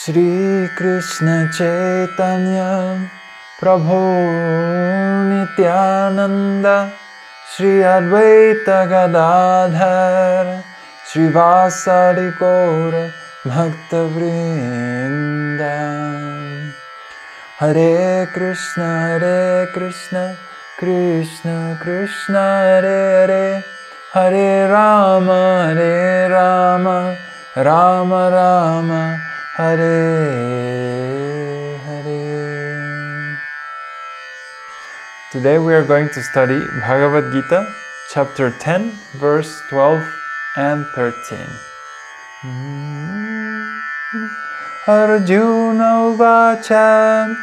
Shri Krishna Chaitanya Prabhu Nityananda Shri Advaita Gadadhar Shri Vasari Gaura Bhakta Vrinda. Hare Krishna, Krishna Krishna, Hare Hare, Hare Rama, Rama Rama, Hare Hare. Today we are going to study Bhagavad Gita, chapter 10, verse 12 and 13. Arjuna Uvacha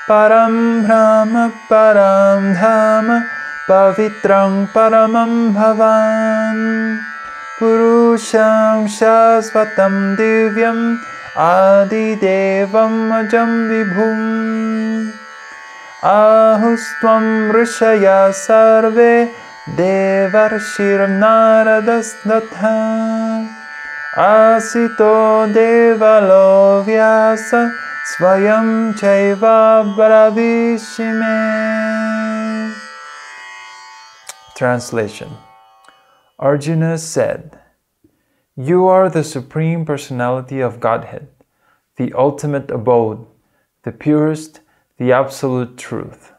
Param Brahma Param Dhama Pavitrang Paramam Bhavan Purusham Shasvatam Divyam Adidevam Ajam Vibhum Ahustvam Rishaya Sarve Devarshir Naradasnatha Asito Devalo Vyasa Svayam Chaiva Bharavishime. Translation. Arjuna said, "You are the Supreme Personality of Godhead, the ultimate abode, the purest, the absolute truth.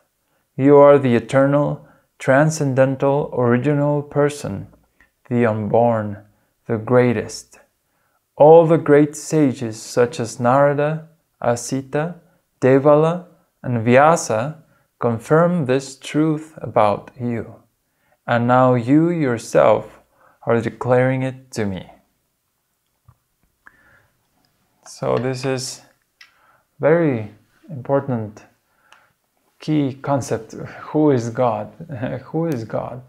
You are the eternal, transcendental, original person, the unborn, the greatest. All the great sages such as Narada, Asita, Devala, and Vyasa confirm this truth about you, and now you yourself are declaring it to me." So this is very important key concept. Who is God? Who is God?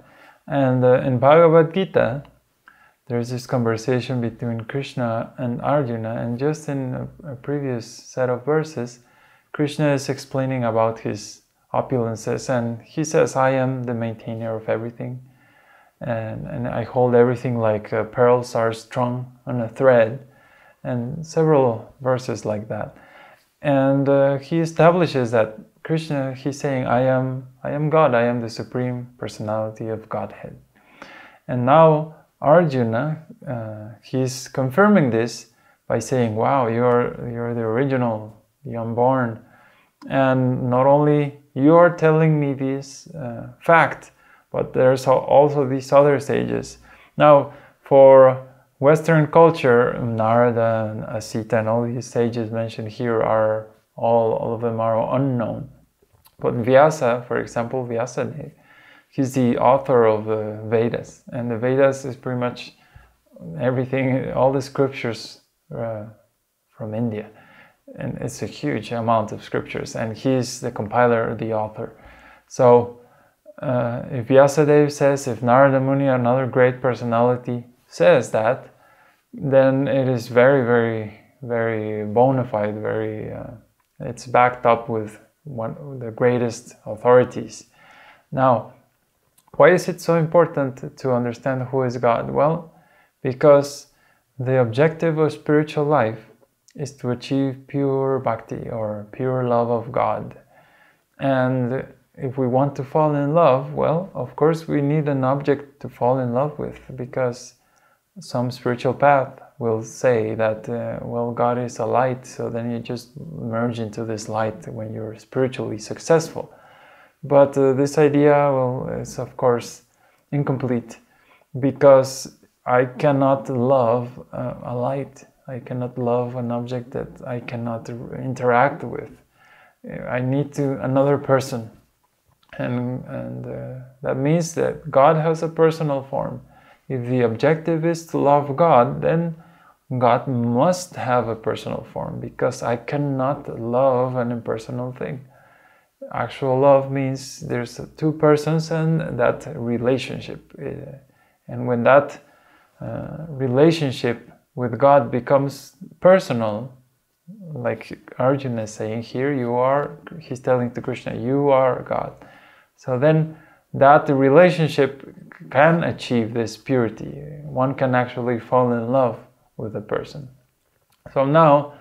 And in Bhagavad Gita, there's this conversation between Krishna and Arjuna, and just in a previous set of verses, Krishna is explaining about his opulences, and he says, "I am the maintainer of everything, and I hold everything like pearls are strung on a thread," and several verses like that. And he establishes that Krishna, he's saying, I am God, I am the Supreme Personality of Godhead. And now Arjuna, he's confirming this by saying, "Wow, you're the original, the unborn, and not only you are telling me this fact, but there's also these other sages." Now, for Western culture, Narada and Asita and all these sages mentioned here are all of them are unknown. But Vyasa, for example, Vyasadeva, he's the author of the Vedas, and the Vedas is pretty much everything, all the scriptures from India, and it's a huge amount of scriptures, and he's the compiler, the author. So if Vyasadeva says, if Narada Muni, another great personality, says that, then it is very, very, very bona fide, it's backed up with one of the greatest authorities. Now, why is it so important to understand who is God? Well, because the objective of spiritual life is to achieve pure bhakti, or pure love of God. And if we want to fall in love, well, of course we need an object to fall in love with, because some spiritual path will say that, well, God is a light, so then you just merge into this light when you're spiritually successful. But this idea, well, is of course incomplete, because I cannot love a light. I cannot love an object that I cannot interact with. I need another person, and that means that God has a personal form. If the objective is to love God, then God must have a personal form, because I cannot love an impersonal thing. Actual love means there's two persons and that relationship. And when that relationship with God becomes personal, like Arjuna is saying here, he's telling to Krishna, you are God. So then that relationship can achieve this purity. One can actually fall in love with a person. So now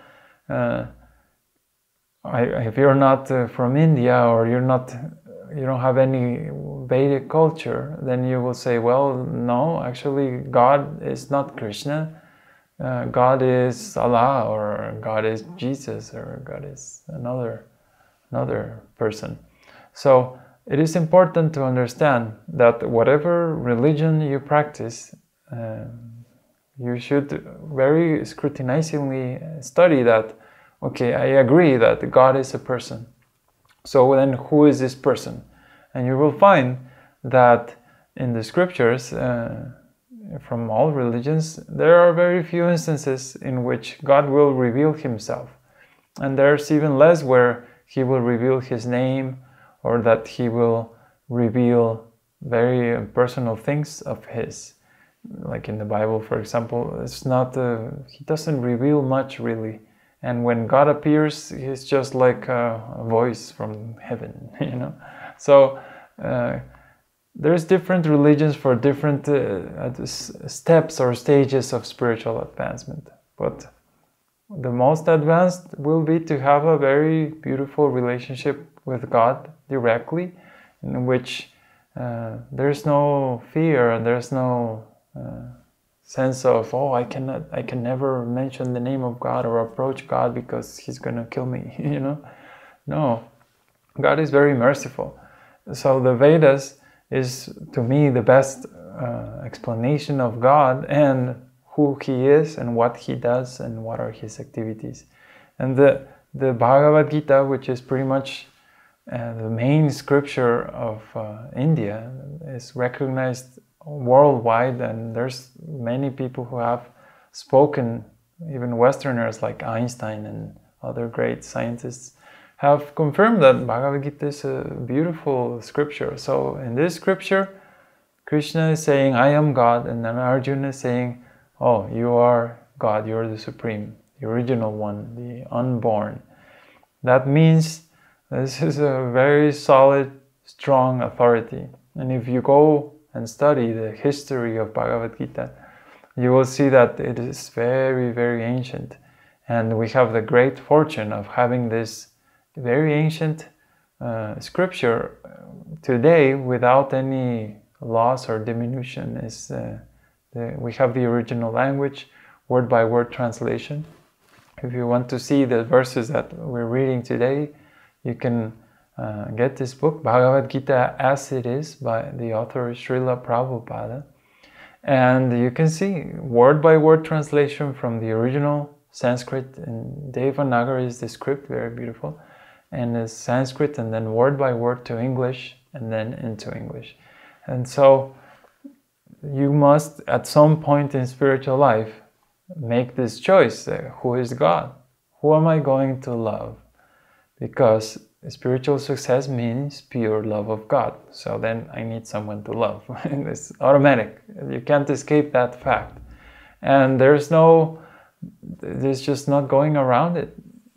if you're not from India, or you don't have any Vedic culture, then you will say, well, no, actually God is not Krishna. God is Allah, or God is Jesus, or God is another person. So it is important to understand that whatever religion you practice, you should very scrutinizingly study that. Okay, I agree that God is a person. So then who is this person? And you will find that in the scriptures, from all religions, there are very few instances in which God will reveal himself. And there's even less where he will reveal his name, or that he will reveal very personal things of his. Like in the Bible, for example, it's not he doesn't reveal much really. And when God appears, he's just like a voice from heaven, you know. So there's different religions for different steps or stages of spiritual advancement. But the most advanced will be to have a very beautiful relationship with God directly, in which there's no fear and there's no sense of, oh, I can never mention the name of God or approach God because he's gonna kill me, you know. No, God is very merciful. So the Vedas is, to me, the best explanation of God and who he is and what he does and what are his activities. And the Bhagavad Gita, which is pretty much the main scripture of India, is recognized worldwide, and there's many people who have spoken, even Westerners like Einstein and other great scientists have confirmed that Bhagavad Gita is a beautiful scripture. So in this scripture, Krishna is saying, I am God, and then Arjuna is saying, oh, you are God, you're the Supreme, the original one, the unborn. That means this is a very solid, strong authority. And if you go and study the history of Bhagavad Gita, you will see that it is very, very ancient. And we have the great fortune of having this very ancient scripture today without any loss or diminution. We have the original language, word by word translation. If you want to see the verses that we're reading today, you can get this book, Bhagavad Gita as It Is, by the author Srila Prabhupada. And you can see word by word translation from the original Sanskrit, and Devanagari is the script, very beautiful, and it's Sanskrit, and then word by word to English, and then into English. And so you must, at some point in spiritual life, make this choice. Who is God? Who am I going to love? Because spiritual success means pure love of God. So then I need someone to love. It's automatic. You can't escape that fact. And there's just not going around it.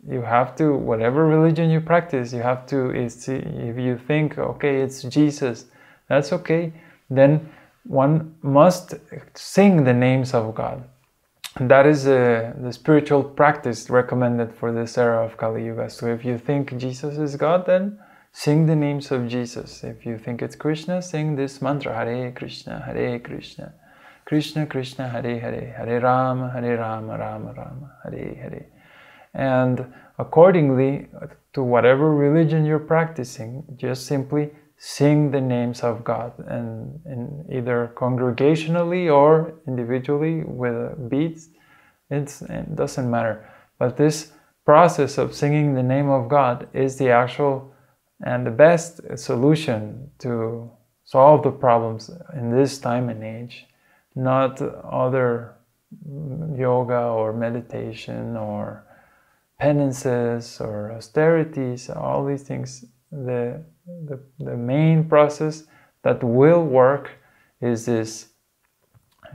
You have to, whatever religion you practice, you have to, if you think, okay, it's Jesus, that's okay. Then one must sing the names of God. And that is the spiritual practice recommended for this era of Kali Yuga. So if you think Jesus is God, then sing the names of Jesus. If you think it's Krishna, sing this mantra, Hare Krishna, Krishna Krishna, Hare Hare, Hare Rama, Rama Rama, Hare Hare. And accordingly to whatever religion you're practicing, just simply sing the names of God, and either congregationally or individually with beads. It doesn't matter. But this process of singing the name of God is the actual and the best solution to solve the problems in this time and age, not other yoga or meditation or penances or austerities, all these things. The main process that will work is this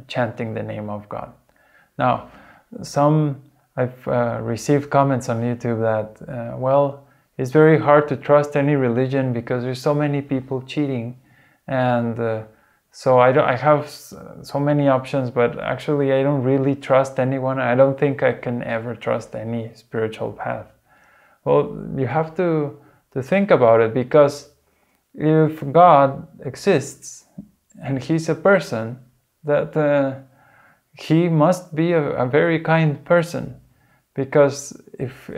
chanting the name of God. Now, I've received comments on YouTube that, well, it's very hard to trust any religion because there's so many people cheating, and So I have so many options, but actually I don't really trust anyone. I don't think I can ever trust any spiritual path. Well, you have to think about it, because if God exists and He's a person, that He must be a very kind person. Because if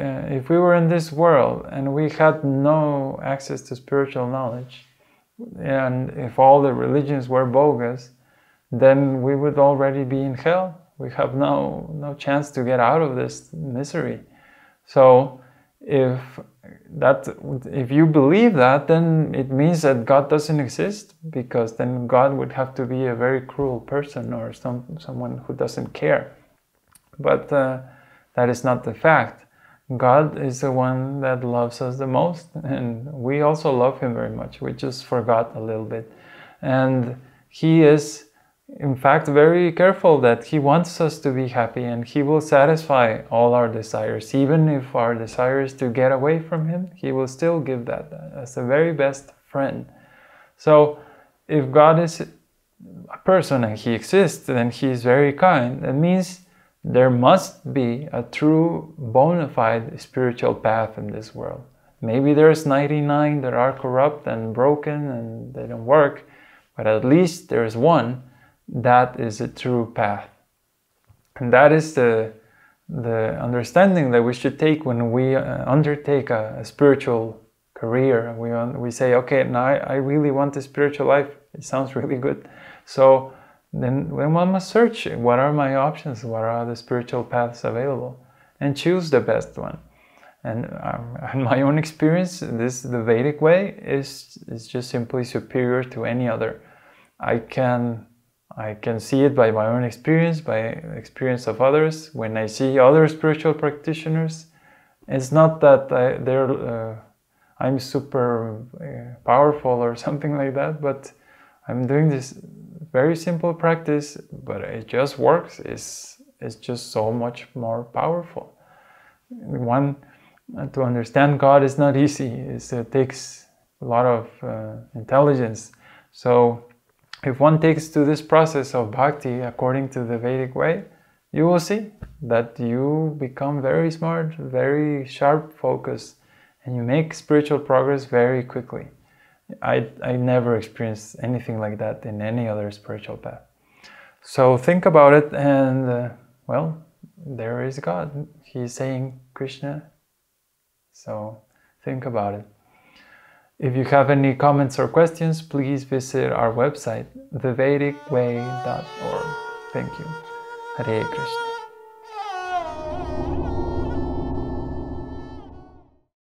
we were in this world and we had no access to spiritual knowledge, and if all the religions were bogus, then we would already be in hell. We have no chance to get out of this misery. So if you believe that, then it means that God doesn't exist, because then God would have to be a very cruel person, or someone who doesn't care. But that is not the fact. God is the one that loves us the most, and we also love Him very much. We just forgot a little bit. And He is, in fact, very careful that He wants us to be happy, and He will satisfy all our desires. Even if our desire is to get away from Him, He will still give that as the very best friend. So if God is a person and He exists, then He is very kind. That means there must be a true, bona fide spiritual path in this world. Maybe there's 99 that are corrupt and broken and they don't work, but at least there's one that is a true path. And that is the understanding that we should take when we undertake a spiritual career. We say, okay, now I really want a spiritual life. It sounds really good. So then one must search, what are my options, what are the spiritual paths available, and choose the best one. And in my own experience, the Vedic way is just simply superior to any other. I can see it by my own experience, by experience of others. When I see other spiritual practitioners, it's not that I'm super powerful or something like that, but I'm doing this very simple practice, but it just works. It's just so much more powerful. To understand God is not easy. It takes a lot of intelligence. So if one takes to this process of bhakti according to the Vedic way, you will see that you become very smart, very sharp focused, and you make spiritual progress very quickly. I never experienced anything like that in any other spiritual path. So think about it, and well, there is God. He's saying Kṛṣṇa. So think about it. If you have any comments or questions, please visit our website, thevedicway.org. Thank you. Hare Krishna.